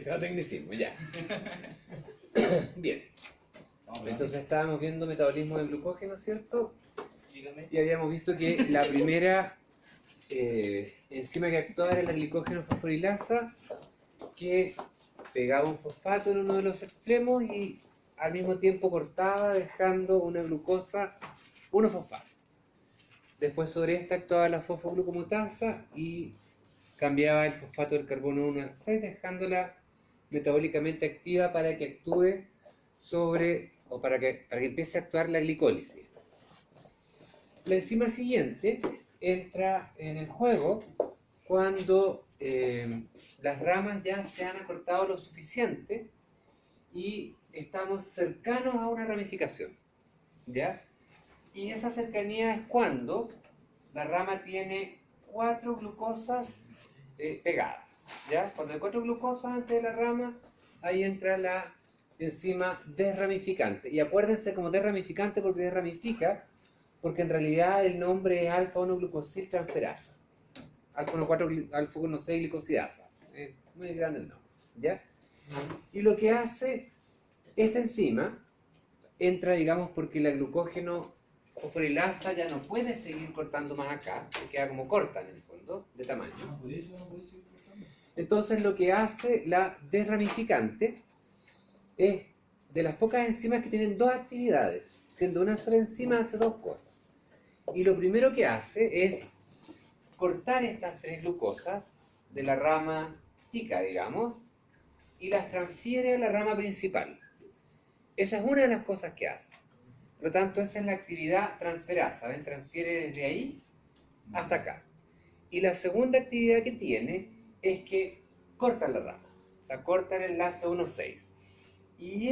demasiado tecnicismo, ya. Bien. Entonces estábamos viendo metabolismo del glucógeno, ¿cierto? Y habíamos visto que la primera enzima que actuaba era la glicógeno fosforilasa, que pegaba un fosfato en uno de los extremos y al mismo tiempo cortaba, dejando una glucosa 1-fosfato. Después sobre esta actuaba la fosfoglucomutasa y cambiaba el fosfato del carbono 1 al 6, dejándola metabólicamente activa para que actúe sobre, o para que empiece a actuar la glicólisis. La enzima siguiente entra en el juego cuando las ramas ya se han acortado lo suficiente y estamos cercanos a una ramificación, ¿ya? Y esa cercanía es cuando la rama tiene 4 glucosas pegadas, ¿ya? Cuando hay 4 glucosas antes de la rama, ahí entra la enzima desramificante. Y acuérdense como desramificante porque desramifica, porque en realidad el nombre es alfa-1-glucosil transferasa. Alfa-1,6-glicosidasa. Es muy grande el nombre, ¿ya? Y lo que hace esta enzima entra, digamos, porque la glucógeno fosforilasa ya no puede seguir cortando más acá, se queda como corta en el fondo, de tamaño. Entonces lo que hace la desramificante es de las pocas enzimas que tienen 2 actividades, siendo una sola enzima hace 2 cosas. Y lo primero que hace es cortar estas 3 glucosas de la rama chica, digamos, y las transfiere a la rama principal. Esa es una de las cosas que hace. Por lo tanto, esa es la actividad transferasa, ¿ven? Transfiere desde ahí hasta acá. Y la segunda actividad que tiene es que corta la rama, o sea, corta el enlace 1,6. Y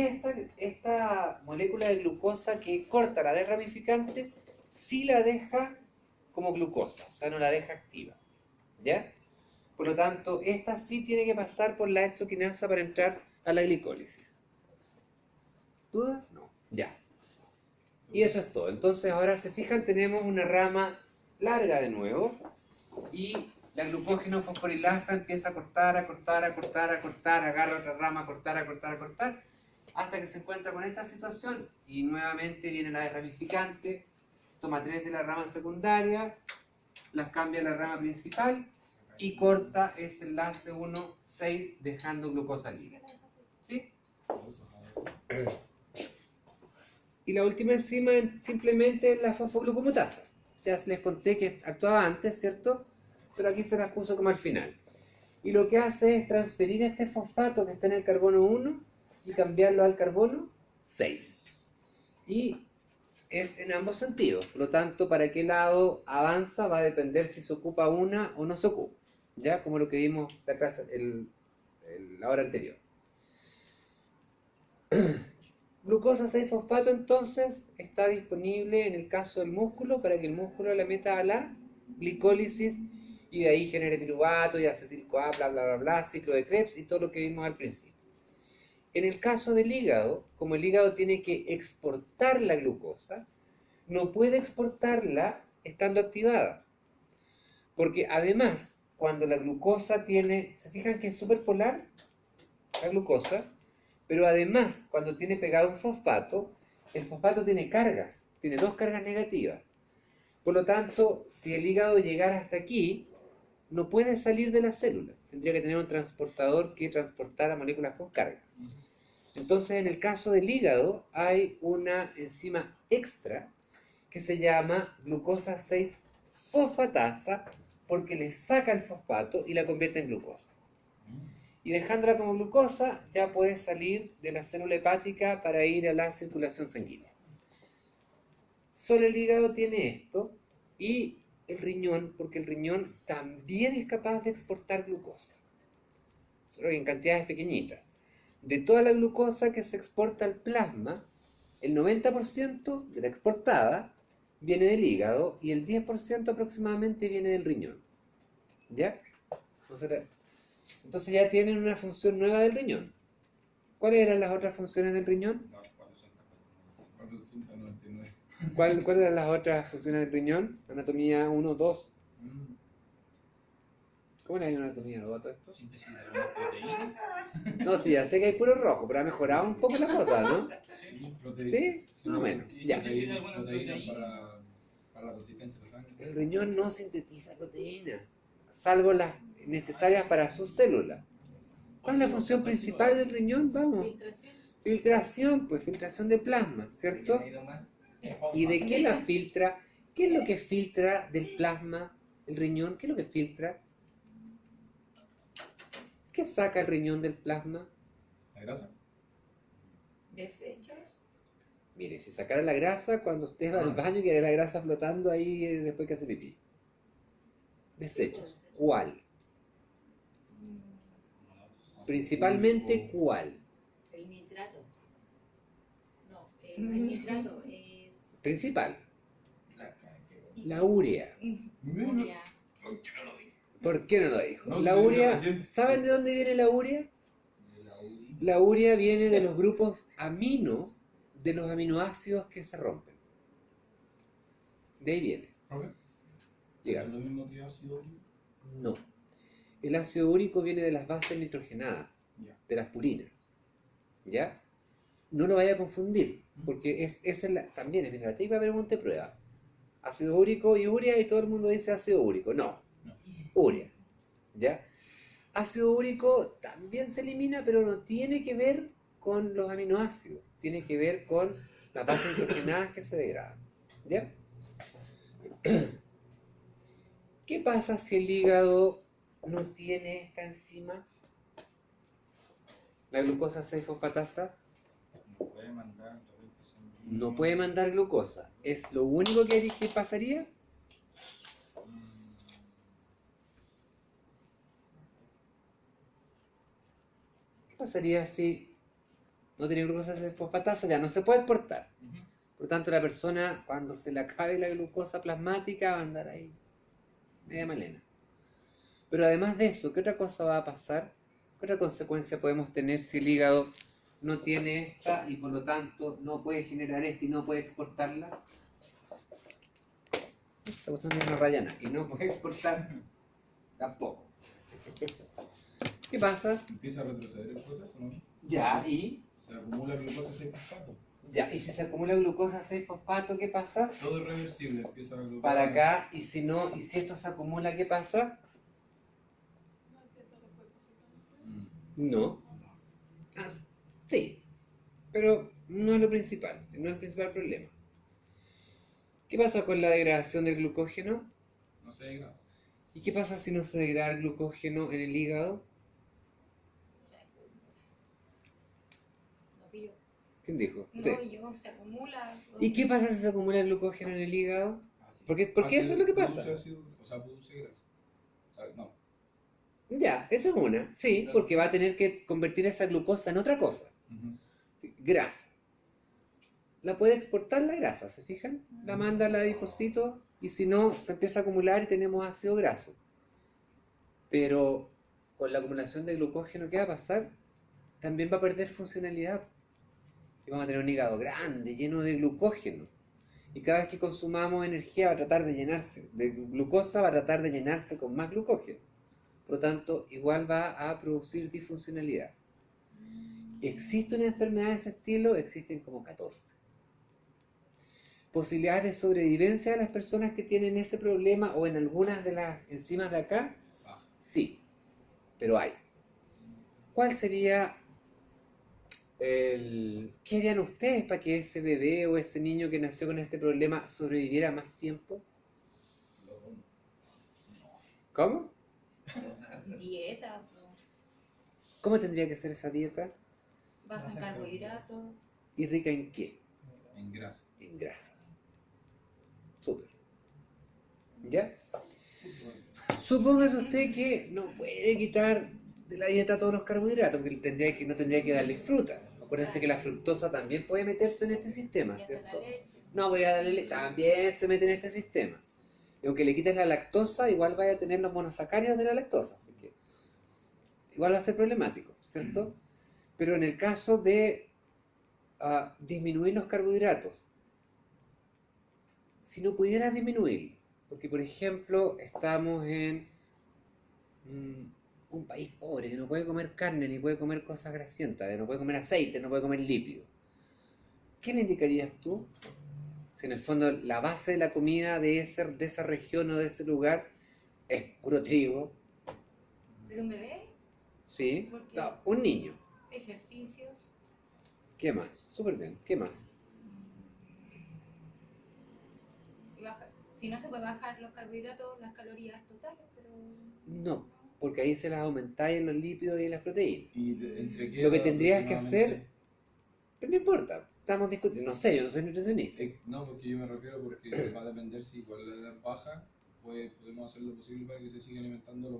esta molécula de glucosa que corta la desramificante, sí la deja como glucosa, o sea, no la deja activa, ¿ya? Por lo tanto, esta sí tiene que pasar por la exoquinasa para entrar a la glicólisis. ¿Dudas? No. Ya. Y eso es todo. Entonces, ahora se fijan, tenemos una rama larga de nuevo y la glucógeno fosforilasa empieza a cortar, agarra otra rama, a cortar, hasta que se encuentra con esta situación y nuevamente viene la desramificante, toma 3 de la rama secundaria, las cambia a la rama principal y corta ese enlace 1,6 dejando glucosa libre. ¿Sí? Y la última enzima simplemente es la fosfoglucomutasa. Ya les conté que actuaba antes, ¿cierto? Pero aquí se las puso como al final. Y lo que hace es transferir este fosfato que está en el carbono 1 y cambiarlo al carbono 6. Y es en ambos sentidos. Por lo tanto, para qué lado avanza va a depender si se ocupa una o no se ocupa. Ya como lo que vimos la clase, la hora anterior. Glucosa 6-fosfato entonces está disponible en el caso del músculo para que el músculo la meta a la glicólisis y de ahí genere piruvato y acetil-CoA, bla bla bla bla, ciclo de Krebs y todo lo que vimos al principio. En el caso del hígado, como el hígado tiene que exportar la glucosa, no puede exportarla estando activada. Porque además, cuando la glucosa tiene, ¿se fijan que es superpolar la glucosa? Pero además, cuando tiene pegado un fosfato, el fosfato tiene cargas, tiene 2 cargas negativas. Por lo tanto, si el hígado llegara hasta aquí, no puede salir de la célula. Tendría que tener un transportador que transportara moléculas con carga. Entonces, en el caso del hígado, hay una enzima extra que se llama glucosa 6-fosfatasa porque le saca el fosfato y la convierte en glucosa. Y dejándola como glucosa, ya puede salir de la célula hepática para ir a la circulación sanguínea. Solo el hígado tiene esto y el riñón, porque el riñón también es capaz de exportar glucosa, solo que en cantidades pequeñitas. De toda la glucosa que se exporta al plasma, el 90% de la exportada viene del hígado y el 10% aproximadamente viene del riñón. ¿Ya? Entonces ya tienen una función nueva del riñón. ¿Cuáles eran las otras funciones del riñón? 499. ¿Cuáles eran las otras funciones del riñón? Anatomía 1, 2. ¿Cómo le hay una anatomía 2 a todo esto? Síntesis de algunas proteínas. No, sí, ya sé que hay puro rojo, pero ha mejorado un poco la cosa, ¿no? Sí, ¿Sí? Más o menos. Sí, Ya. sintetiza alguna proteína proteína. para la consistencia de la sangre. El riñón no sintetiza proteínas, salvo las necesarias para sus células. ¿Cuál es la función principal del riñón? Vamos. Filtración. Filtración, pues filtración de plasma, ¿cierto? ¿Y de qué la filtra? ¿Qué es lo que filtra del plasma el riñón? ¿Qué es lo que filtra? ¿Qué saca el riñón del plasma? ¿La grasa? Desechos. Mire, si sacara la grasa, cuando usted va al baño y quiere la grasa flotando ahí después que hace pipí. Desechos. ¿Cuál? Principalmente, ¿cuál? El nitrato. No, no es nitrato, es Principal. La urea. urea. Urea. ¿Por qué no lo dijo? No, La sí, urea, recién- ¿saben de dónde viene la urea? La urea viene de los grupos amino de los aminoácidos que se rompen. De ahí viene. ¿Profe? ¿Es Dígame. lo mismo que ácido úrico? No. El ácido úrico viene de las bases nitrogenadas, Ya. de las purinas. ¿Ya? No lo vaya a confundir, porque esa es también es la típica pregunta y prueba. Ácido úrico y urea y todo el mundo dice ácido úrico. No, No. urea. ¿Ya? Ácido úrico también se elimina, pero no tiene que ver con los aminoácidos, tiene que ver con las bases nitrogenadas que se degradan. ¿Ya? ¿Qué pasa si el hígado no tiene esta enzima? La glucosa 6-fosfatasa No puede mandar torrente sanguíneo. no puede mandar glucosa. ¿Es lo único que pasaría? ¿Qué pasaría si no tiene glucosa 6-fosfatasa? Ya no se puede exportar. Ujú. Por lo tanto, la persona, cuando se le acabe la glucosa plasmática, va a andar ahí media malena. Pero además de eso, ¿qué otra cosa va a pasar? ¿Qué otra consecuencia podemos tener si el hígado no tiene esta y por lo tanto no puede generar esta y no puede exportarla? Esta cuestión es una rayana y no puede exportar tampoco. ¿Qué pasa? Empieza a retroceder el proceso, ¿no? Ya, y Se acumula glucosa 6-fosfato. ya, y si se acumula glucosa 6-fosfato, ¿qué pasa? Todo es reversible, empieza a glucosa. Para acá, y si no, y si esto se acumula, ¿qué pasa? No. Ah, sí, pero no es lo principal, no es el principal problema. ¿Qué pasa con la degradación del glucógeno? No se degrada. ¿Y qué pasa si no se degrada el glucógeno en el hígado? No fui yo. ¿Quién dijo? No, Usted. yo, se acumula. ¿Y qué pasa si se acumula el glucógeno en el hígado? Porque eso es lo que pasa. Produce ácido, o sea, produce grasa. O sea, no. Ya, esa es una, sí, porque va a tener que convertir esa glucosa en otra cosa. Ujú. Sí, grasa. La puede exportar la grasa, ¿se fijan? La manda al adipocito y si no, se empieza a acumular y tenemos ácido graso. Pero con la acumulación de glucógeno, ¿qué va a pasar? También va a perder funcionalidad. Y vamos a tener un hígado grande, lleno de glucógeno. Y cada vez que consumamos energía va a tratar de llenarse de glucosa, va a tratar de llenarse con más glucógeno. Por lo tanto, igual va a producir disfuncionalidad. ¿Existe una enfermedad de ese estilo? Existen como 14. ¿Posibilidades de sobrevivencia de las personas que tienen ese problema o en algunas de las enzimas de acá? Ah, Sí, pero hay. ¿Cuál sería ¿Qué harían ustedes para que ese bebé o ese niño que nació con este problema sobreviviera más tiempo? ¿Cómo? Dieta, ¿Cómo tendría que ser esa dieta? baja en carbohidratos. ¿Y rica en qué? en grasa. En grasas. Súper. ¿Ya? Supóngase usted que no puede quitar de la dieta todos los carbohidratos, porque no tendría que darle fruta. Acuérdense que la fructosa también puede meterse en este sistema, Y hasta ¿cierto? la leche. No, podría darle también se mete en este sistema. Y aunque le quites la lactosa, igual vaya a tener los monosacáridos de la lactosa, así que igual va a ser problemático, ¿cierto? Pero en el caso de disminuir los carbohidratos, si no pudieras disminuir, porque por ejemplo estamos en un país pobre que no puede comer carne, ni puede comer cosas grasientas, que no puede comer aceite, no puede comer lípido. ¿Qué le indicarías tú? Si en el fondo la base de la comida de esa región o de ese lugar es puro trigo, ¿Pero un bebé? ¿sí? ¿Por qué? No, un niño. Ejercicio. ¿Qué más? Súper bien. ¿Qué más? Y si no se puede bajar los carbohidratos, las calorías totales, pero... No, porque ahí se las aumentáis en los lípidos y en las proteínas. ¿Y entre qué Lo que edad tendrías que aproximadamente? hacer, pero no importa, estamos discutiendo, no sé, yo no soy nutricionista. No, porque yo me refiero porque va a depender si igual la edad baja, pues podemos hacer lo posible para que se siga alimentando de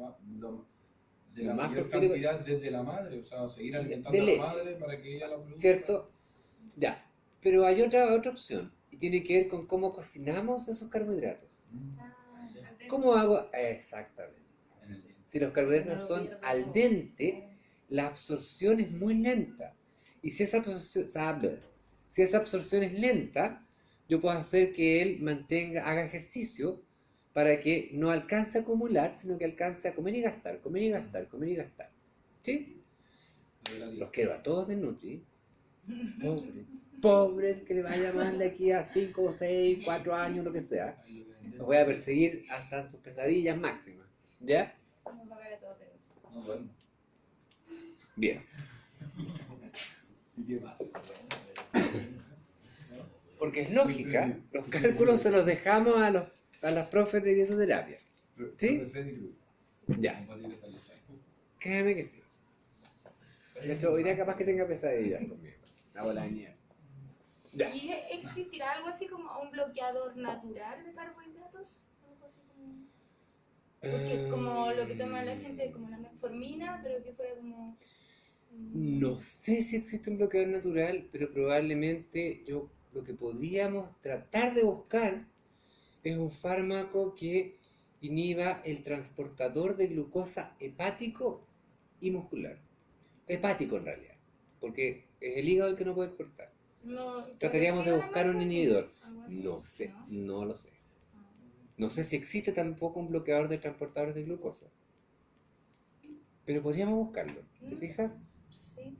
Lo la más mayor posible- cantidad desde la madre, o sea, seguir alimentando de a la leche. madre para que ella la produzca. ¿Cierto? Ya, pero hay otra opción, y tiene que ver con cómo cocinamos esos carbohidratos. ¿Cómo hago? Exactamente. En el diente. Si los carbohidratos son al dente, la absorción es muy lenta. Y si esa absorción es lenta, yo puedo hacer que él haga ejercicio para que no alcance a acumular, sino que alcance a comer y gastar, comer y gastar, comer y gastar. ¿Sí? Relativo. Los quiero a todos de Nutri. Pobre el que le vaya mal de aquí a 5, 6, 4 años, lo que sea. Ahí lo venden. Los voy a perseguir hasta sus pesadillas máximas. ¿Ya? Vamos a pagar a todos de No duermo. Bien. ¿Y qué pasa? Porque es lógica, los cálculos se los dejamos a las profes de dietoterapia. ¿Sí? De Freddy Krueger. Ya, No fácil estar lista. créeme que sí. De hecho, hoy día capaz que tenga pesadillas conmigo. La bola de nieve. Ya. ¿Y existirá algo así como un bloqueador natural de carbohidratos? Algo así como... Porque como lo que toma la gente, como la metformina, pero que fuera como... No sé si existe un bloqueador natural, pero probablemente lo que podríamos tratar de buscar es un fármaco que inhiba el transportador de glucosa hepático y muscular. Hepático en realidad, porque es el hígado el que no puede exportar. No, Trataríamos de ¿parecido a buscar un la inhibidor. metformina? Algo así, No sé, ¿no? no lo sé. No sé si existe tampoco un bloqueador de transportadores de glucosa. Pero podríamos buscarlo. ¿Te fijas? Sí.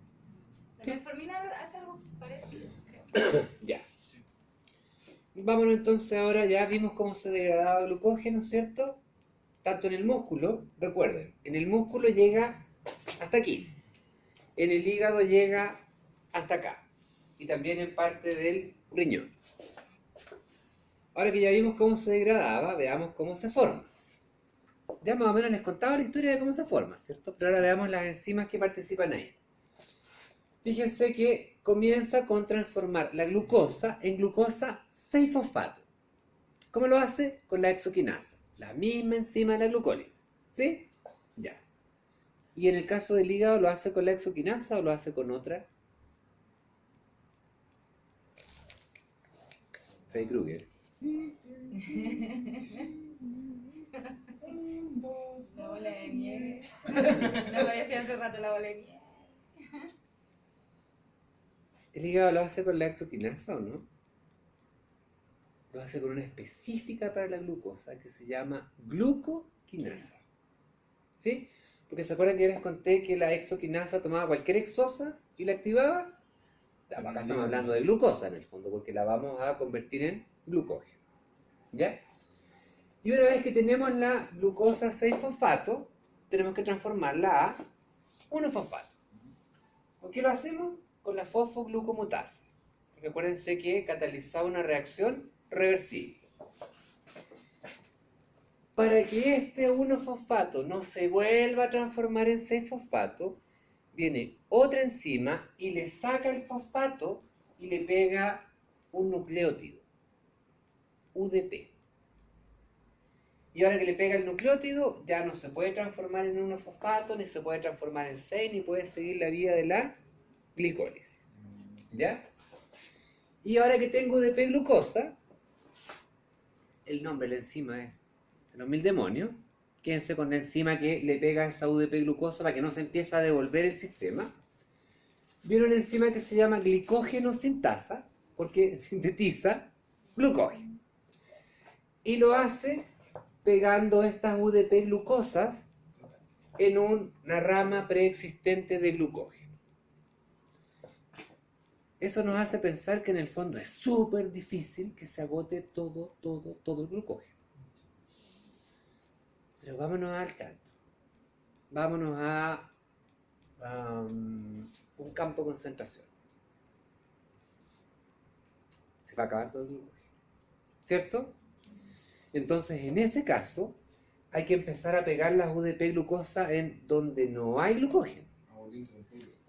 La Sí. metformina hace algo parecido, creo. Ya. Vámonos entonces ahora, ya vimos cómo se degradaba el glucógeno, ¿cierto? Tanto en el músculo, recuerden, en el músculo llega hasta aquí. En el hígado llega hasta acá. Y también en parte del riñón. Ahora que ya vimos cómo se degradaba, veamos cómo se forma. Ya más o menos les contaba la historia de cómo se forma, ¿cierto? Pero ahora veamos las enzimas que participan ahí. Fíjense que comienza con transformar la glucosa en glucosa 6-fosfato. ¿Cómo lo hace? Con la exoquinasa, la misma enzima de la glucólisis. ¿Sí? Ya. ¿Y en el caso del hígado lo hace con la exoquinasa o lo hace con otra? Freddy Krueger. La bola de nieve. Me parecía hace rato la bola de nieve. ¿El hígado lo hace con la exoquinasa o no? Lo hace con una específica para la glucosa que se llama glucoquinasa. ¿Sí? Porque se acuerdan que ya les conté que la exoquinasa tomaba cualquier exosa y la activaba. Acá estamos hablando de glucosa en el fondo, porque la vamos a convertir en glucógeno. ¿Ya? Y una vez que tenemos la glucosa 6-fosfato, tenemos que transformarla a 1-fosfato. ¿Con qué lo hacemos? Con la fosfoglucomutasa. Porque acuérdense que catalizaba una reacción reversible. Para que este 1-fosfato no se vuelva a transformar en 6-fosfato, viene otra enzima y le saca el fosfato y le pega un nucleótido, UDP. Y ahora que le pega el nucleótido, ya no se puede transformar en 1-fosfato, ni se puede transformar en 6, ni puede seguir la vía de la glicólisis. ¿Ya? Y ahora que tengo UDP glucosa, el nombre de la enzima es de los mil demonios. Quédense con la enzima que le pega esa UDP glucosa para que no se empiece a devolver el sistema. Viene una enzima que se llama glicógeno sintasa, porque sintetiza glucógeno. Y lo hace pegando estas UDP glucosas en una rama preexistente de glucógeno. Eso nos hace pensar que en el fondo es súper difícil que se agote todo el glucógeno. Pero vámonos al chancho. Vámonos a un campo de concentración. Se va a acabar todo el glucógeno. ¿Cierto? Entonces, en ese caso, hay que empezar a pegar las UDP glucosa en donde no hay glucógeno.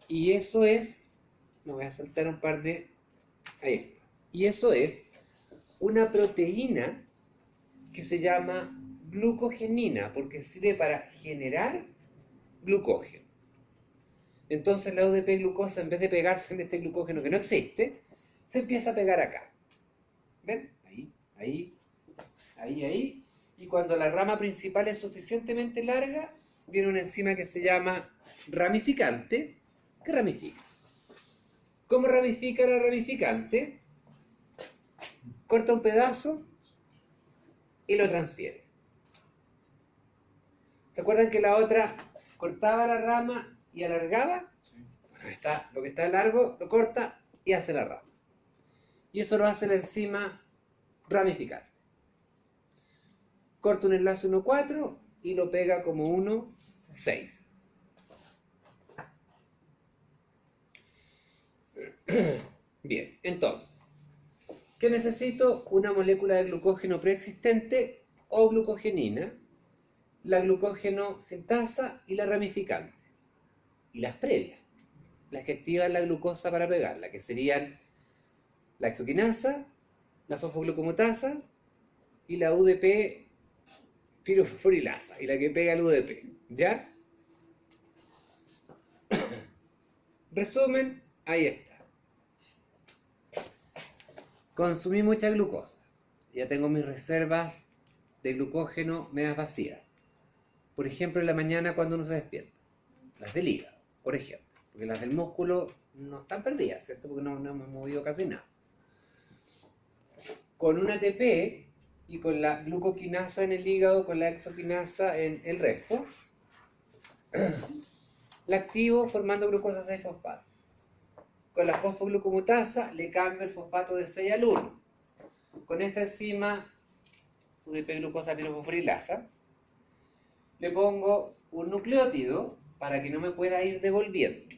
Y eso es, me voy a saltar un par de... Ahí. Y eso es una proteína que se llama glucogenina, porque sirve para generar glucógeno. Entonces la UDP glucosa, en vez de pegarse en este glucógeno que no existe, se empieza a pegar acá. ¿Ven? Ahí. Y cuando la rama principal es suficientemente larga, viene una enzima que se llama ramificante, que ramifica. ¿Cómo ramifica la ramificante? Corta un pedazo y lo transfiere. ¿Se acuerdan que la otra cortaba la rama y alargaba? Bueno, lo que está largo lo corta y hace la rama. Y eso lo hace la enzima ramificante. Corta un enlace 1,4 y lo pega como 1,6. Bien, entonces, ¿qué necesito? Una molécula de glucógeno preexistente o glucogenina, la glucógeno sintasa y la ramificante. Y las previas, las que activan la glucosa para pegarla, que serían la exoquinasa, la fosfoglucomutasa y la UDP pirofosforilasa, y la que pega el UDP. ¿Ya? Resumen, ahí está. Consumí mucha glucosa. Ya tengo mis reservas de glucógeno medias vacías. Por ejemplo, en la mañana cuando uno se despierta. Las del hígado, por ejemplo. Porque las del músculo no están perdidas, ¿cierto? Porque no hemos movido casi nada. Con un ATP y con la glucoquinasa en el hígado, con la exoquinasa en el resto, la activo formando glucosa 6-fosfato. Con la fosfoglucomutasa le cambio el fosfato de 6 al 1. Con esta enzima UDP-glucosa pirofosforilasa le pongo un nucleótido para que no me pueda ir devolviendo.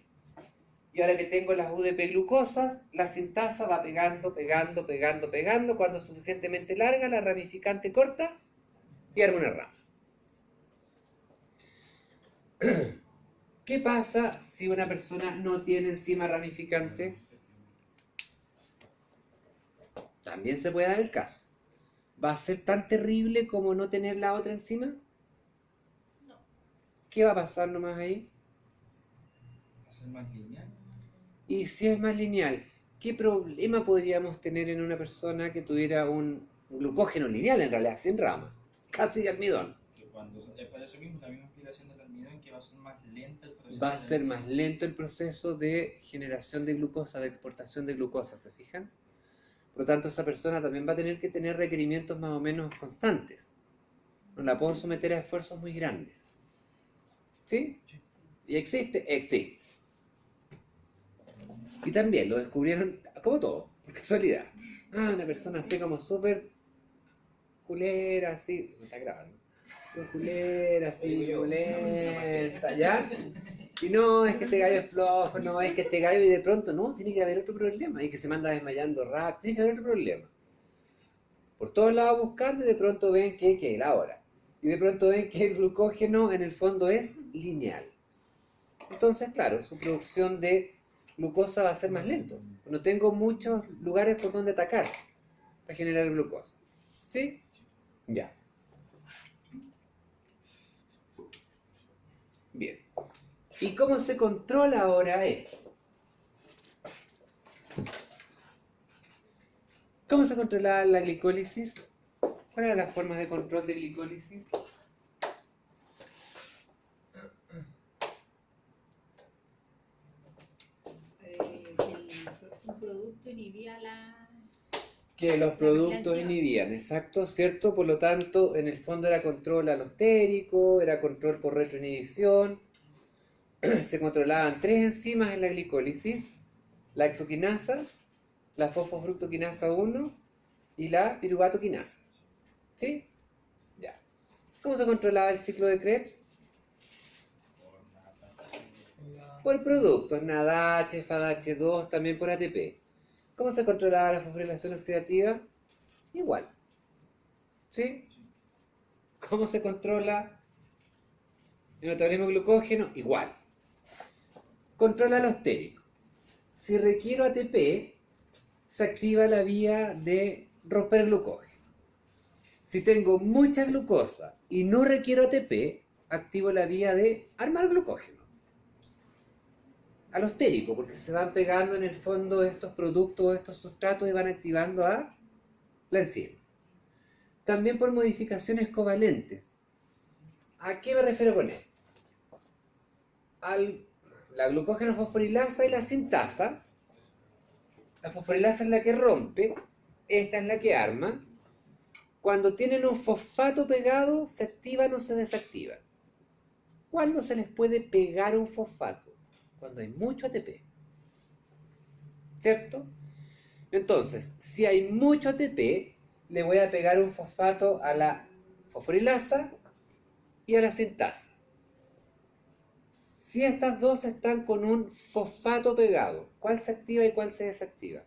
Y ahora que tengo las UDP-glucosas, la sintasa va pegando. Cuando es suficientemente larga, la ramificante corta y arma una rama. ¿Qué pasa si una persona no tiene enzima ramificante? También se puede dar el caso. ¿Va a ser tan terrible como no tener la otra enzima? No. ¿Qué va a pasar nomás ahí? ¿Va a ser más lineal? Y si es más lineal, ¿qué problema podríamos tener en una persona que tuviera un glucógeno lineal en realidad, sin rama? Casi de almidón. Que cuando para eso mismo, la misma explicación del almidón, que va a ser más lento el proceso. Va a ser más lento el proceso de generación de glucosa, de exportación de glucosa, ¿se fijan? Por lo tanto, esa persona también va a tener que tener requerimientos más o menos constantes. No la puedo someter a esfuerzos muy grandes. ¿Sí? ¿Y existe? Existe. Y también lo descubrieron, como todo, por casualidad. Una persona así como súper culera, así, me está grabando. Culera, así, culenta, ¿ya? Y no, es que este gallo es flojo, no, es que este gallo, y de pronto, no, tiene que haber otro problema, y que se manda desmayando rápido, tiene que haber otro problema. Por todos lados buscando, y de pronto ven que la hora. Y de pronto ven que el glucógeno en el fondo es lineal. Entonces, claro, su producción de glucosa va a ser más lento. No tengo muchos lugares por donde atacar para generar glucosa. ¿Sí? Ya. Bien. ¿Y cómo se controla ahora esto? ¿Cómo se controla la glicólisis? ¿Cuáles eran las formas de control de glicólisis? Un producto inhibía la... que los productos vigilancia. inhibían, exacto, ¿cierto? Por lo tanto, en el fondo era control alostérico, era control por retroinhibición, se controlaban tres enzimas en la glicólisis, la exoquinasa, la fosfofructoquinasa 1 y la piruvatoquinasa. ¿Sí? Ya. ¿Cómo se controlaba el ciclo de Krebs? Por productos, NADH, FADH2, también por ATP. ¿Cómo se controlaba la fosforilación oxidativa? Igual. ¿Sí? ¿Cómo se controla el metabolismo glucógeno? Igual. Controla alostérico. Si requiero ATP, se activa la vía de romper glucógeno. Si tengo mucha glucosa y no requiero ATP, activo la vía de armar glucógeno. Alostérico, porque se van pegando en el fondo estos productos, estos sustratos y van activando a la enzima. También por modificaciones covalentes. ¿A qué me refiero con esto? La glucógeno fosforilasa y la sintasa. La fosforilasa es la que rompe, esta es la que arma. Cuando tienen un fosfato pegado, ¿se activan o se desactivan? ¿Cuándo se les puede pegar un fosfato? Cuando hay mucho ATP. ¿Cierto? Entonces, si hay mucho ATP, le voy a pegar un fosfato a la fosforilasa y a la sintasa. Si estas dos están con un fosfato pegado, ¿cuál se activa y cuál se desactiva?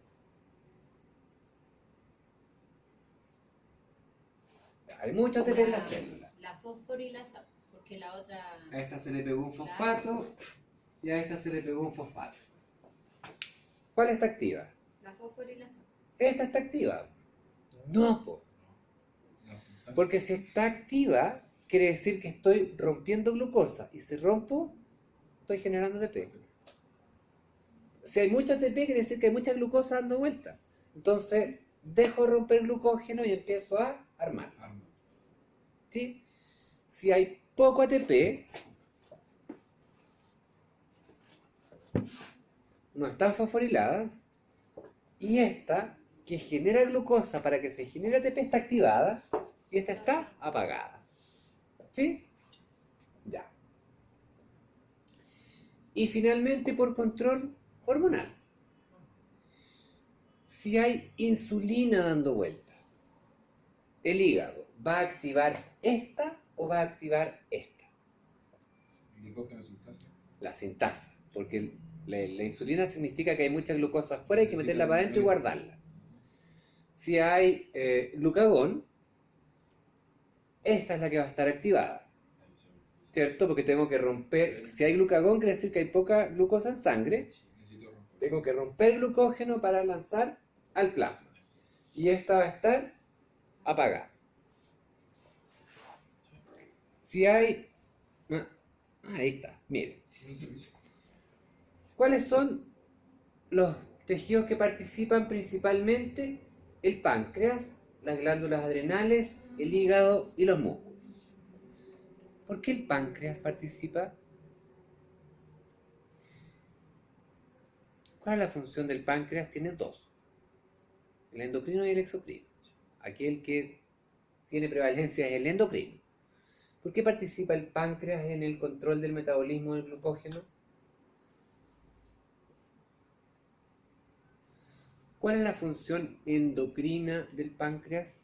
Hay mucho ATP en la célula. La fosforilasa, porque la otra... A esta se le pegó un fosfato y a esta se le pegó un fosfato. ¿Cuál está activa? La fosforilasa. Esta está activa. No, po. Porque si está activa, quiere decir que estoy rompiendo glucosa. Y si rompo, estoy generando ATP. Si hay mucho ATP, quiere decir que hay mucha glucosa dando vuelta. Entonces, dejo romper glucógeno y empiezo a armar. ¿Sí? Si hay poco ATP, no están fosforiladas, y esta, que genera glucosa para que se genere ATP, está activada, y esta está apagada. ¿Sí? Ya. Y finalmente, por control hormonal. Si hay insulina dando vuelta, el hígado va a activar esta o va a activar esta. Glicógeno sintasa. La sintasa, porque la insulina significa que hay mucha glucosa afuera y hay que meterla para adentro y guardarla. Si hay glucagón, esta es la que va a estar activada, ¿cierto? Porque tengo que romper, si hay glucagón quiere decir que hay poca glucosa en sangre, Necesito romper. tengo que romper glucógeno para lanzar al plasma. Y esta va a estar apagada. Si hay... ahí está, miren. ¿Cuáles son los tejidos que participan principalmente? El páncreas, las glándulas adrenales, el hígado y los músculos. ¿Por qué el páncreas participa? ¿Cuál es la función del páncreas? Tiene dos. El endocrino y el exocrino. Aquí el que tiene prevalencia es el endocrino. ¿Por qué participa el páncreas en el control del metabolismo del glucógeno? ¿Cuál es la función endocrina del páncreas?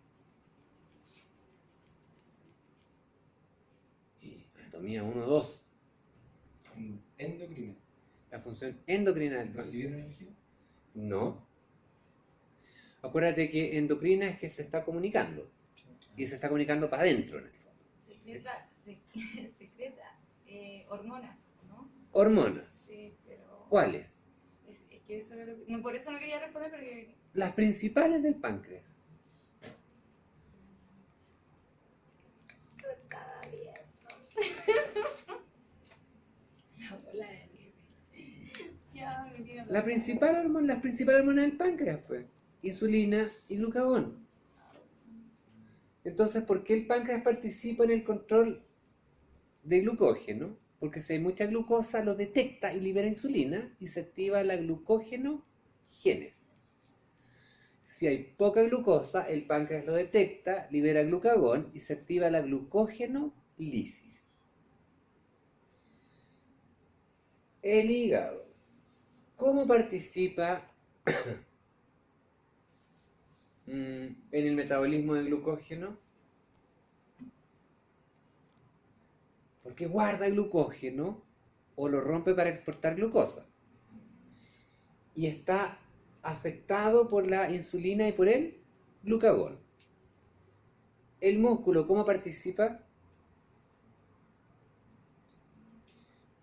Anatomía 1-2. Endocrina. La función endocrina del páncreas. ¿Recibir energía? No. Acuérdate que endocrina es que se está comunicando. Y se está comunicando para adentro, en el fondo. Secreta hormonas, ¿no? Hormonas. Sí, pero... ¿Cuáles? Es que eso era lo que... No, por eso no quería responder porque... Las principales del páncreas. Cada día. La bola de nieve. Ya, me quiero... Las principales hormonas del páncreas, pues. Insulina y glucagón. Entonces, ¿por qué el páncreas participa en el control de glucógeno? Porque si hay mucha glucosa lo detecta y libera insulina y se activa la glucógeno génesis. Si hay poca glucosa, el páncreas lo detecta, libera glucagón y se activa la glucógeno-lisis. El hígado. ¿Cómo participa en el metabolismo del glucógeno? Porque guarda glucógeno o lo rompe para exportar glucosa. Y está afectado por la insulina y por el glucagón. El músculo, ¿cómo participa?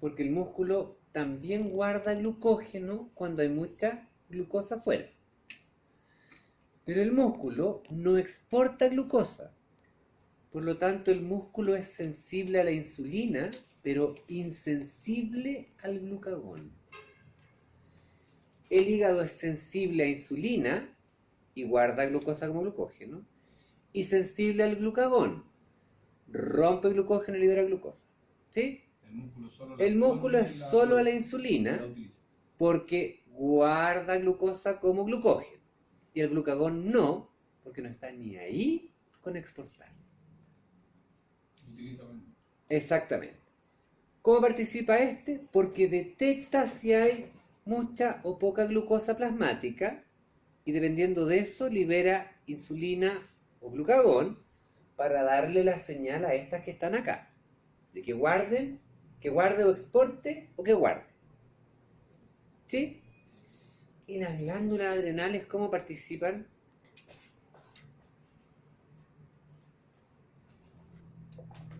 Porque el músculo también guarda glucógeno cuando hay mucha glucosa afuera. Pero el músculo no exporta glucosa. Por lo tanto, el músculo es sensible a la insulina, pero insensible al glucagón. El hígado es sensible a insulina y guarda glucosa como glucógeno, y sensible al glucagón. Rompe glucógeno y libera glucosa. ¿Sí? El músculo es solo a la insulina porque guarda glucosa como glucógeno. Y el glucagón no, porque no está ni ahí con exportar. Exactamente. ¿Cómo participa este? Porque detecta si hay mucha o poca glucosa plasmática y dependiendo de eso libera insulina o glucagón para darle la señal a estas que están acá, de que guarde o exporte o que guarde. ¿Sí? ¿Y las glándulas adrenales cómo participan?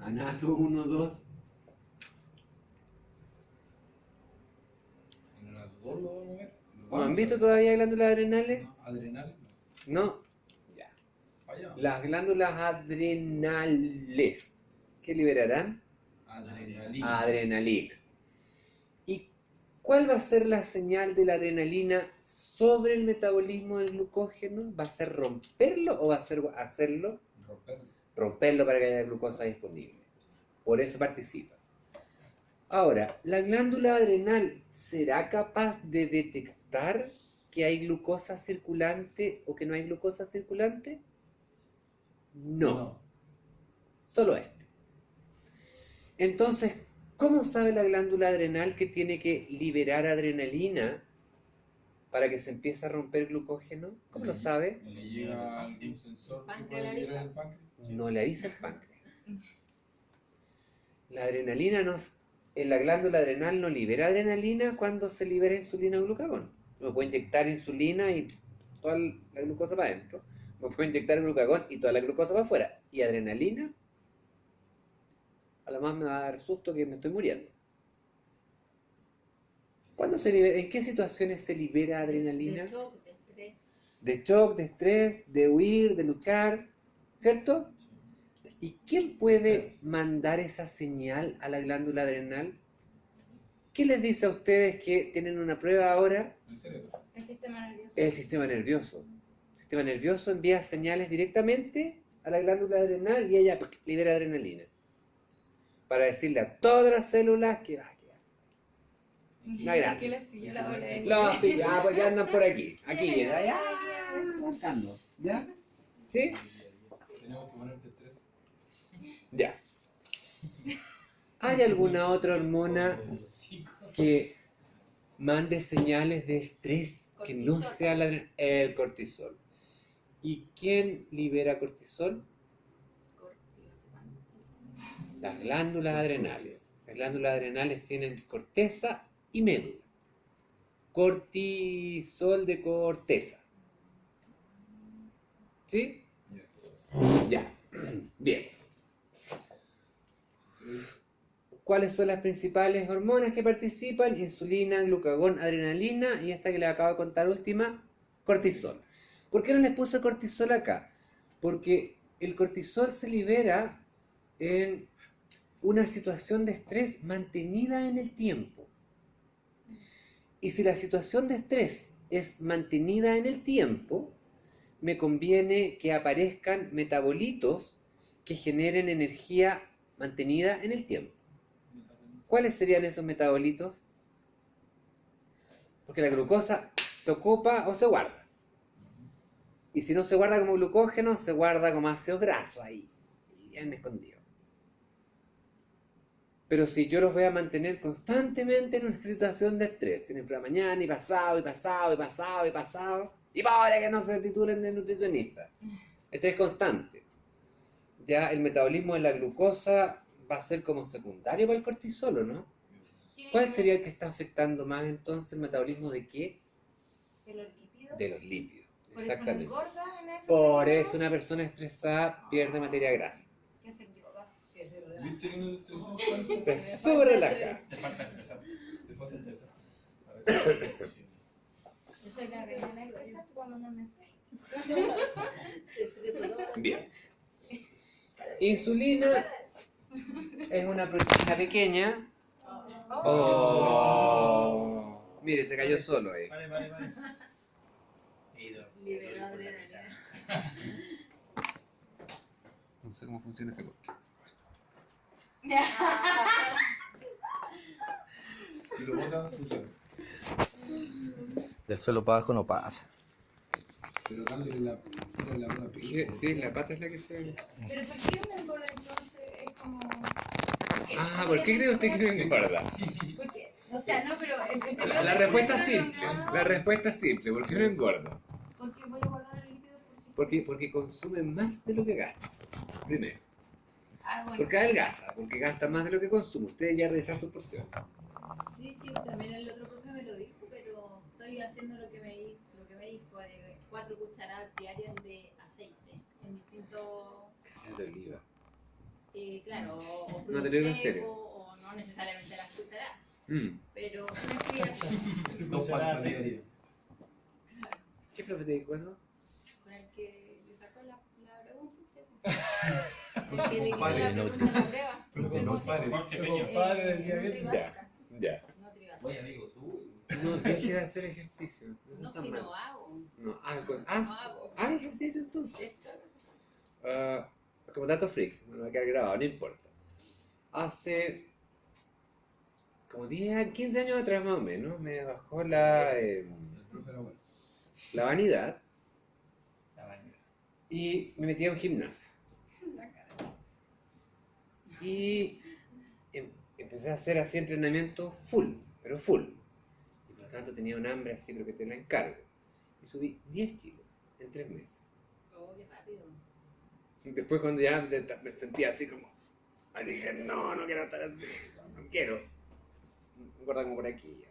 Anato 1, 2. En el adulto lo vamos a ver. ¿No han visto todavía glándulas adrenales? No, adrenales No. no. Ya. Allá. Las glándulas adrenales, ¿qué liberarán? Adrenalina. Adrenalina. ¿Y cuál va a ser la señal de la adrenalina sobre el metabolismo del glucógeno? ¿Va a ser romperlo o va a ser hacerlo? Romperlo para que haya glucosa disponible. Por eso participa. Ahora, ¿la glándula adrenal será capaz de detectar que hay glucosa circulante o que no hay glucosa circulante? No. Solo este. Entonces, ¿cómo sabe la glándula adrenal que tiene que liberar adrenalina para que se empiece a romper glucógeno? ¿Cómo lo sabe? ¿Le llega algún sensor que Páncreas pueda le liberar avisa. el páncreas? No le avisa el páncreas. La adrenalina en la glándula adrenal no libera adrenalina cuando se libera insulina o glucagón. Me puedo inyectar insulina y toda la glucosa para adentro. Me puedo inyectar glucagón y toda la glucosa para afuera. Y adrenalina, a lo más me va a dar susto que me estoy muriendo. ¿Cuándo se libera? ¿En qué situaciones se libera adrenalina? De shock, de estrés. De shock, de estrés, de huir, de luchar, ¿cierto? ¿Y quién puede mandar esa señal a la glándula adrenal? ¿Qué les dice a ustedes que tienen una prueba ahora? El cerebro. El sistema nervioso. El sistema nervioso. El sistema nervioso envía señales directamente a la glándula adrenal y ella libera adrenalina. Para decirle a todas las células que... grande. ¿Qué les pilló la bola de Los pillan, pues ya andan por aquí. Aquí vienen, allá, marcando. ¿Ya? ¿Sí? Tenemos que ponerte 3. Ya. ¿Hay alguna otra hormona que mande señales de estrés que no sea el cortisol? ¿Y quién libera cortisol? Las glándulas adrenales. Las glándulas adrenales tienen corteza y médula. Cortisol de corteza. ¿Sí? Ya. Bien. ¿Cuáles son las principales hormonas que participan? Insulina, glucagón, adrenalina y esta que les acabo de contar última, cortisol. ¿Por qué no les puse cortisol acá? Porque el cortisol se libera en una situación de estrés mantenida en el tiempo. Y si la situación de estrés es mantenida en el tiempo, me conviene que aparezcan metabolitos que generen energía mantenida en el tiempo. ¿Cuáles serían esos metabolitos? Porque la glucosa se ocupa o se guarda. Y si no se guarda como glucógeno, se guarda como ácido graso ahí, bien escondido. Pero si yo los voy a mantener constantemente en una situación de estrés, tienen para mañana y pasado, y pasado, y pasado, y pasado, y para que no se titulen de nutricionistas. Estrés constante. Ya el metabolismo de la glucosa va a ser como secundario para el cortisol, ¿o no? Tiene ¿Cuál que sería ver el que está afectando más entonces el metabolismo de qué? de los lípidos. De los lípidos. Por eso uno Exactamente. engorda en esos Por periodos. eso una persona estresada pierde materia grasa. Que hacer yoga. Que se relaja. ¿Viste que no te estresas? Te súper relajada. Te falta estresar. Te falta estresar. Yo soy la reina de estresar cuando no me sé. Bien. Insulina es una proteína pequeña. Oh. Mire, se cayó solo ahí. Vale. Liberó adrenalina. No sé cómo funciona esta cosa. Si lo botas, funciona. Del suelo para abajo no pasa. Pero dale la pata. Sí, la pata es la que se... Pero ¿por qué me engorda entonces? Es como... Ah, ¿por qué cree usted que no engorda? Porque, o sea, no, pero... La respuesta es simple. La respuesta es simple. ¿Por qué no engorda? Porque voy a guardar el líquido por si... Porque consume más de lo que gasta. Primero. Ah, bueno. Porque adelgaza, porque gasta más de lo que consume. Usted debería revisar su porción. Sí, también el otro profe me lo dijo, pero estoy haciendo lo que me dijo, de 4 cucharadas diarias de aceite en distintos, Que sea de oliva. claro, o No te frutos lo digo en secos, serio. o no necesariamente las cucharadas, Mm. pero sí me estoy haciendo, Dos patas diarias. claro, ¿Qué profe te dijo eso? con el que le sacó la pregunta a usted. Porque le quitó Compadre, la no. pregunta a la prueba. Pero Sí, compadre. Jorge Peña. Compadre del diabetes. Ya, ya. No trivas. Oye, amigo, tú. No deje de hacer ejercicio. No, está si mal. no hago. No, No hago. haz ejercicio entonces. Esto, eso. Como dato freak, me va a quedar grabado, no importa. Hace como 15 años atrás más o menos, me bajó El profe era bueno. la vanidad La bañera. y me metí a un gimnasio. Y empecé a hacer así entrenamiento full, pero full. Y por lo tanto tenía un hambre así, pero que te la encargo. Y subí 10 kilos en 3 meses. Oh, qué rápido. Después cuando ya me sentía así como, dije, no quiero estar así, no quiero. Me acuerdo como por aquí.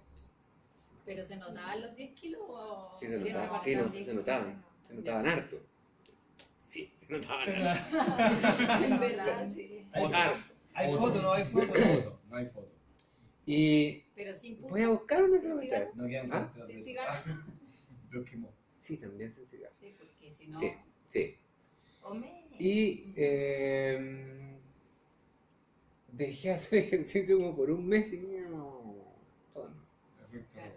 ¿Pero se notaban los 10 kilos o...? Sí se bien notaban, sí, no, repartidos? sí se notaban harto. Sí, se notaban harto. En verdad, sí. Harto. Hay foto, no hay foto. No hay foto. Y Pero sin punto. voy a buscar una ¿Sin cerveza. cigarro? No quedan ¿Ah? cuentas ¿Sin de eso. cigarro? Lo quemó. Sí, también sin cigarro. Sí, porque si no... Sí, sí. Come. Y dejé de hacer ejercicio como por un mes y todo no. Efecto. Claro.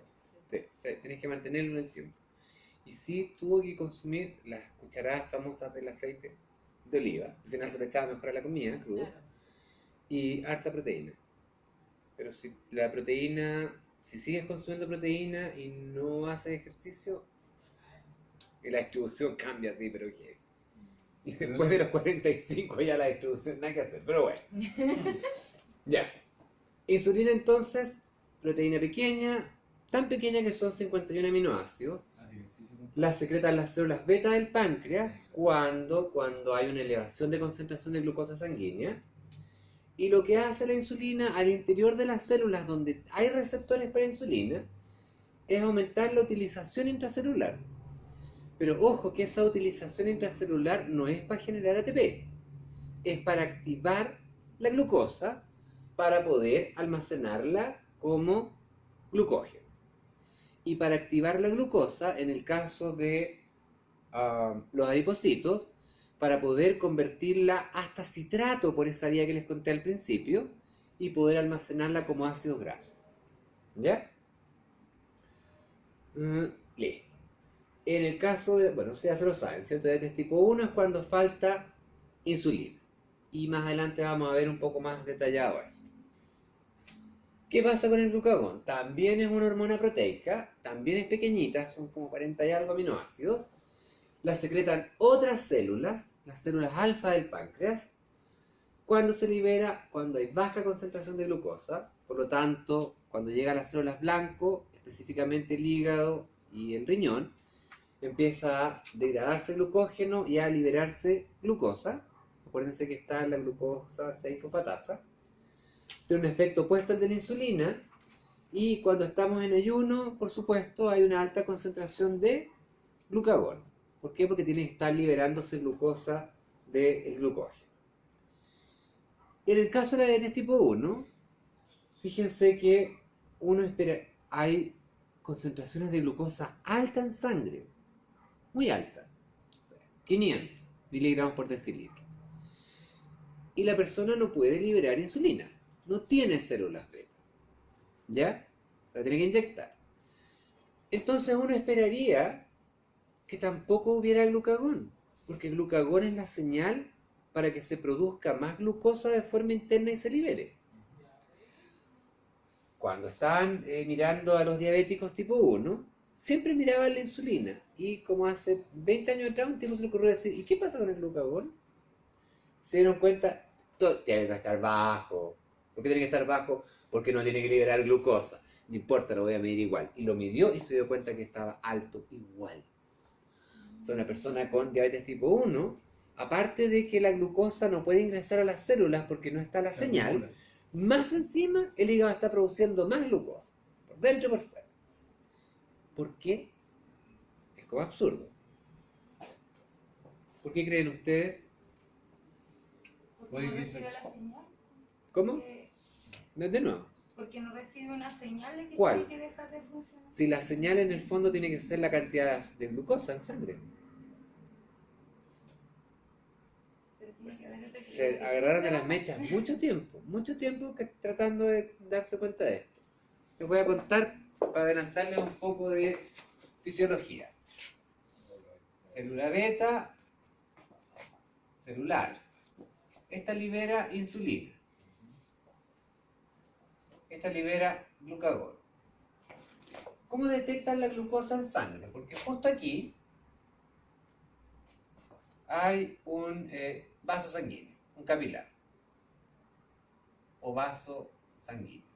Sí, tenés que mantenerlo en el tiempo. Y sí tuvo que consumir las cucharadas famosas del aceite de oliva. Al final se le echaba mejor a la comida, crudo. Claro. Y harta proteína. Pero si la proteína, si sigues consumiendo proteína y no haces ejercicio, la distribución cambia así, pero que... Y Pero después eso- de los 45 ya la distribución nada que hacer, pero bueno. Ya. Insulina entonces, proteína pequeña, tan pequeña que son 51 aminoácidos. Ah, ejercicio con- La secretan las células beta del páncreas cuando hay una elevación de concentración de glucosa sanguínea. Y lo que hace la insulina al interior de las células donde hay receptores para insulina es aumentar la utilización intracelular. Pero ojo que esa utilización intracelular no es para generar ATP, es para activar la glucosa para poder almacenarla como glucógeno. Y para activar la glucosa, en el caso de los adipocitos, para poder convertirla hasta citrato por esa vía que les conté al principio y poder almacenarla como ácidos grasos. ¿Ya? Listo. En el caso de, bueno, ya se lo saben, ¿cierto? Diabetes tipo 1 es cuando falta insulina. Y más adelante vamos a ver un poco más detallado eso. ¿Qué pasa con el glucagón? También es una hormona proteica, también es pequeñita, son como 40 y algo aminoácidos, las secretan otras células, las células alfa del páncreas, cuando se libera, cuando hay baja concentración de glucosa. Por lo tanto, cuando llega a las células blanco, específicamente el hígado y el riñón, empieza a degradarse glucógeno y a liberarse glucosa. Acuérdense que está la glucosa 6-fosfatasa. Tiene un efecto opuesto al de la insulina. Y cuando estamos en ayuno, por supuesto, hay una alta concentración de glucagón. ¿Por qué? Porque tiene que estar liberándose glucosa del glucógeno. En el caso de la diabetes tipo 1, fíjense que uno espera, hay concentraciones de glucosa alta en sangre, muy alta, o sea, 500 miligramos por decilitro. Y la persona no puede liberar insulina, no tiene células beta, ¿ya? La tiene que inyectar. Entonces uno esperaría que tampoco hubiera glucagón, porque el glucagón es la señal para que se produzca más glucosa de forma interna y se libere. Cuando estaban mirando a los diabéticos tipo 1, siempre miraban la insulina. Y como hace 20 años atrás, un tipo se le ocurrió decir, ¿y qué pasa con el glucagón? Se dieron cuenta, tiene que estar bajo. ¿Por qué tiene que estar bajo? Porque no tiene que liberar glucosa. No importa, lo voy a medir igual. Y lo midió y se dio cuenta que estaba alto igual. O sea, una persona con diabetes tipo 1, aparte de que la glucosa no puede ingresar a las células porque no está la señal, más encima el hígado está produciendo más glucosa, por dentro y por fuera. ¿Por qué? Es como absurdo. ¿Por qué creen ustedes? Porque Oye, no ¿qué recibe dice? la señal. ¿Cómo? Porque- De nuevo. Porque no recibe una señal de que ¿Cuál? tiene que dejar de funcionar. Si la señal en el fondo tiene que ser la cantidad de glucosa en sangre. Pero tiene que haber otra Se que- agarraron de las mechas mucho tiempo tratando de darse cuenta de esto. Les voy a contar para adelantarles un poco de fisiología. Célula beta, celular. Esta libera insulina. Esta libera glucagón. ¿Cómo detectan la glucosa en sangre? Porque justo aquí hay un vaso sanguíneo, un capilar o vaso sanguíneo.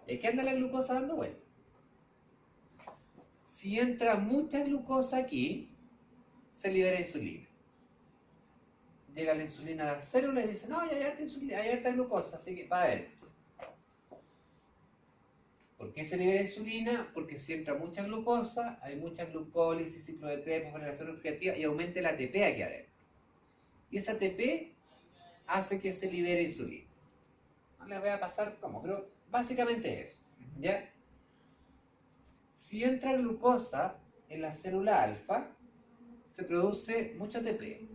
Y aquí anda la glucosa dando vuelta. Si entra mucha glucosa aquí, se libera insulina. Llega la insulina a las células y dice, no, hay harta insulina, hay harta glucosa, así que va adentro. ¿Por qué se libera insulina? Porque si entra mucha glucosa, hay mucha glucólisis, ciclo de Krebs, fosforilación oxidativa y aumenta el ATP aquí adentro. Y ese ATP hace que se libere insulina. No les voy a pasar cómo, pero básicamente es eso, ¿ya? Si entra glucosa en la célula alfa, se produce mucho ATP.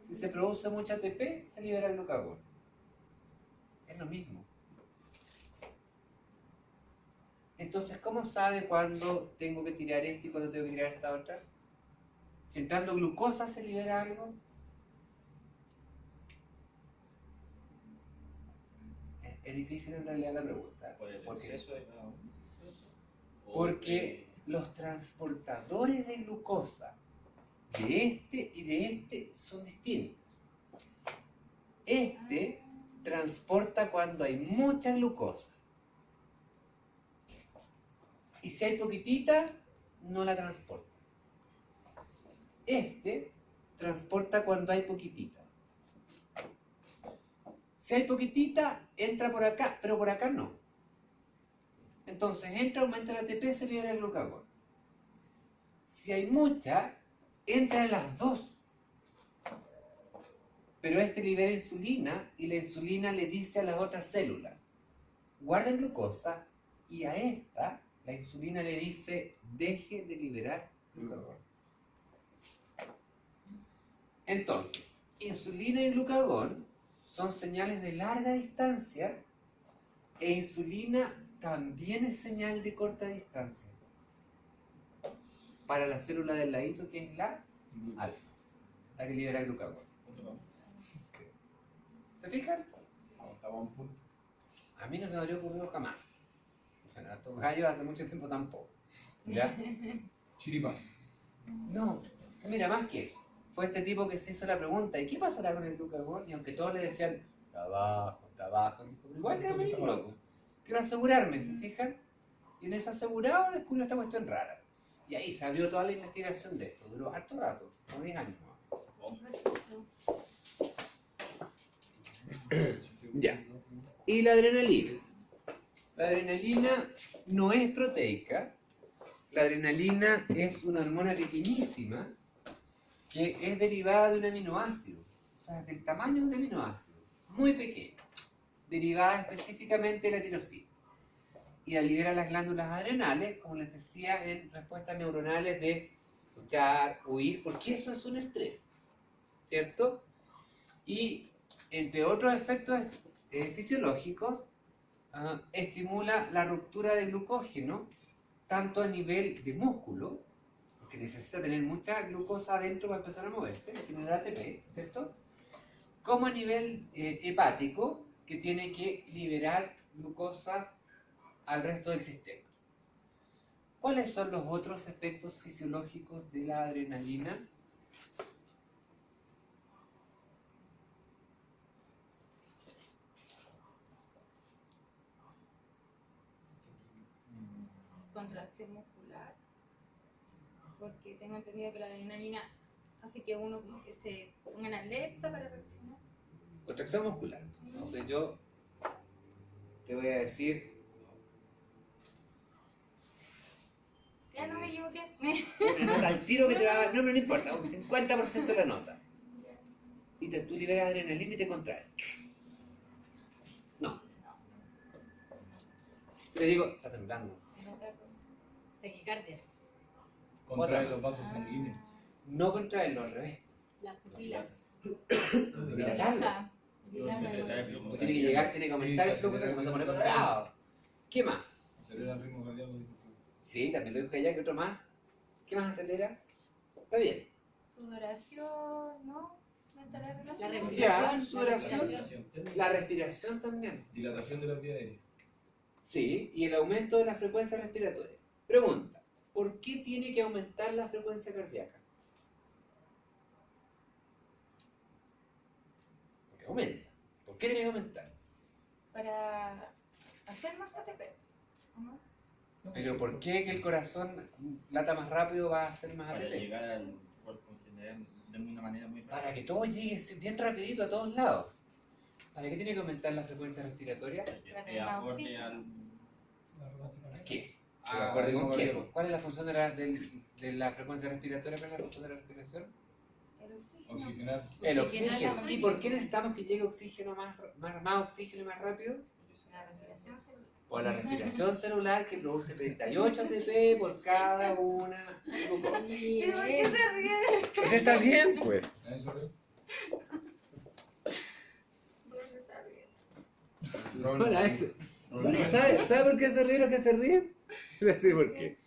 Si se produce mucho ATP, se libera el glucagón. Es lo mismo. Entonces, ¿cómo sabe cuándo tengo que tirar esto y cuándo tengo que tirar esta otra? Si entrando glucosa se libera algo. Es difícil en realidad la pregunta. Por el Porque, exceso de cada uno. porque los transportadores de glucosa de este y de este son distintos. Este transporta cuando hay mucha glucosa. Y si hay poquitita, no la transporta. Este transporta cuando hay poquitita. Si hay poquitita, entra por acá, pero por acá no. Entonces entra, aumenta el ATP, se libera el glucagón. Si hay mucha, entra en las dos. Pero este libera insulina y la insulina le dice a las otras células, guarden glucosa, y a esta la insulina le dice, deje de liberar glucagón. Entonces, insulina y glucagón son señales de larga distancia e insulina también es señal de corta distancia para la célula del ladito que es la alfa, la que libera glucagón. ¿Se fijan? Estamos a un punto. A mí no se me habría ocurrido jamás. Bueno, a estos gallos hace mucho tiempo tampoco. ¿Ya? Chiripazo. No, mira, más que eso. Fue este tipo que se hizo la pregunta, ¿y qué pasará con el glucagón? Y aunque todos le decían, está abajo, dijo, pero igual era medio loco. Quiero asegurarme, ¿se fijan? Y en ese asegurado descubrió esta cuestión rara. Y ahí se abrió toda la investigación de esto. Duró harto rato, como 10 años. Ya. Y la adrenalina. La adrenalina no es proteica. La adrenalina es una hormona pequeñísima que es derivada de un aminoácido. O sea, del tamaño de un aminoácido. Muy pequeño. Derivada específicamente de la tirosina. Y la libera las glándulas adrenales, como les decía, en respuestas neuronales de luchar, huir, porque eso es un estrés, ¿cierto? Y entre otros efectos fisiológicos, estimula la ruptura de glucógeno, tanto a nivel de músculo, porque necesita tener mucha glucosa adentro para empezar a moverse, generar ATP, ¿cierto? Como a nivel hepático, que tiene que liberar glucosa al resto del sistema. ¿Cuáles son los otros efectos fisiológicos de la adrenalina? Contracción muscular. Porque tengo entendido que la adrenalina hace que uno como que se ponga en alerta para reaccionar. Contracción muscular. Entonces yo te voy a decir... Ya no me equivoqué. una nota al tiro que te va a dar... No, pero no importa, un 50% de la nota. Y tú liberas adrenalina y te contraes. No. Te digo, está temblando. Es otra cosa. Taquicardia. Contrae los vasos sanguíneos. No contraerlo, al revés. Las pupilas. Dilatarlo. Como tiene que llegar, tiene que aumentar el flujo, se pone colorado. ¿Qué más? Acelera el ritmo cardíaco. Sí, también lo dijo ella, que otro más. ¿Qué más acelera? Está bien. Sudoración, ¿no? ¿Aumenta la La relación? respiración. Ya, sudoración. respiración. La respiración también. Dilatación de la vía aérea. Sí, y el aumento de la frecuencia respiratoria. Pregunta, ¿por qué tiene que aumentar la frecuencia cardíaca? Porque aumenta. ¿Por qué tiene que aumentar? Para hacer más ATP, ¿o no? Pero ¿por qué que el corazón lata más rápido va a hacer más Para ATP? llegar al cuerpo en general de una manera muy rápida. Para que todo llegue bien rapidito a todos lados. ¿Para qué tiene que aumentar la frecuencia respiratoria? Para que esté acorde al... ¿Qué? Ah, ¿Acorde con no, qué? no. ¿Cuál es la función de la frecuencia respiratoria? ¿Cuál es la función de la respiración? El oxígeno. Oxigenar. El Oxigenar oxígeno. la ¿Y por qué necesitamos que llegue oxígeno más oxígeno y más rápido? La respiración celular. Por la respiración celular que produce 38 ATP por cada una glucosa. ¿Pero por qué se ríen? ¿Eso está bien? Pues. ¿Nadie se ríe? No se está riendo. ¿Sabe por qué se ríen los que se ríen? Voy a decir por qué.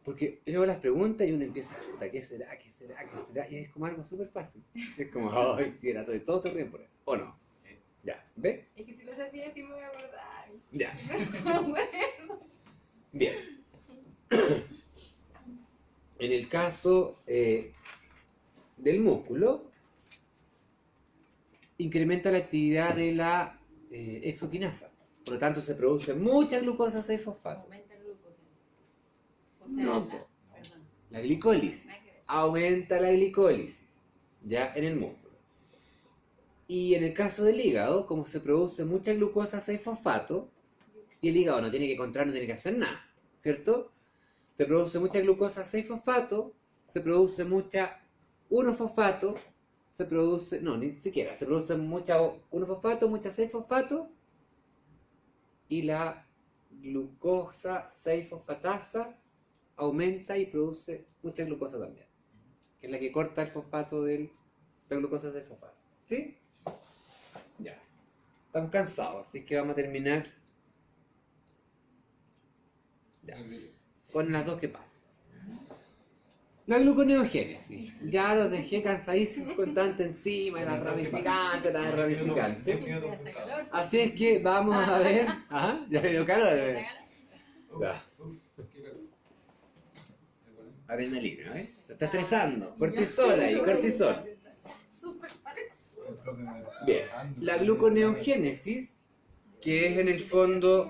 Porque yo hago las preguntas y uno empieza, puta, ¿qué será? ¿Qué será? ¿Qué será? Y es como algo súper fácil. Es como, ay, sí, era todo. Y todos se ríen por eso. ¿O no? Sí. Ya, ¿ves? Es que si lo hacía así me voy a acordar. Ya. Bueno. Bien. En el caso del músculo, incrementa la actividad de la exoquinasa. Por lo tanto, se produce mucha glucosa 6-fosfato. Aumenta el glucógeno. O sea, No, perdón. La glicólisis. Nada que ver. Aumenta la glicólisis, ya en el músculo. Y en el caso del hígado, como se produce mucha glucosa 6-fosfato, y el hígado no tiene que contraer, no tiene que hacer nada, ¿cierto? Se produce mucha glucosa 6-fosfato, se produce mucha 1-fosfato, se produce, no, ni siquiera, se produce mucha 1-fosfato, mucha 6-fosfato, y la glucosa 6-fosfatasa aumenta y produce mucha glucosa también, que es la que corta el fosfato de la glucosa 6-fosfato. ¿Sí? Ya. Estamos cansados, así que vamos a terminar ya, con las dos que pasan. La gluconeogénesis. Ya los dejé cansadísimos con tanto encima, era ramificante, era ramificante. Hasta calor. Así es que vamos a ver. Ajá, ya me dio calor. ¿Se te gana? Ya. Uf, qué calor. Adrenalina, ¿eh? Se está estresando. Cortisol ahí, cortisol. Súper El profe me está Bien. bajando. La gluconeogénesis, que es en el fondo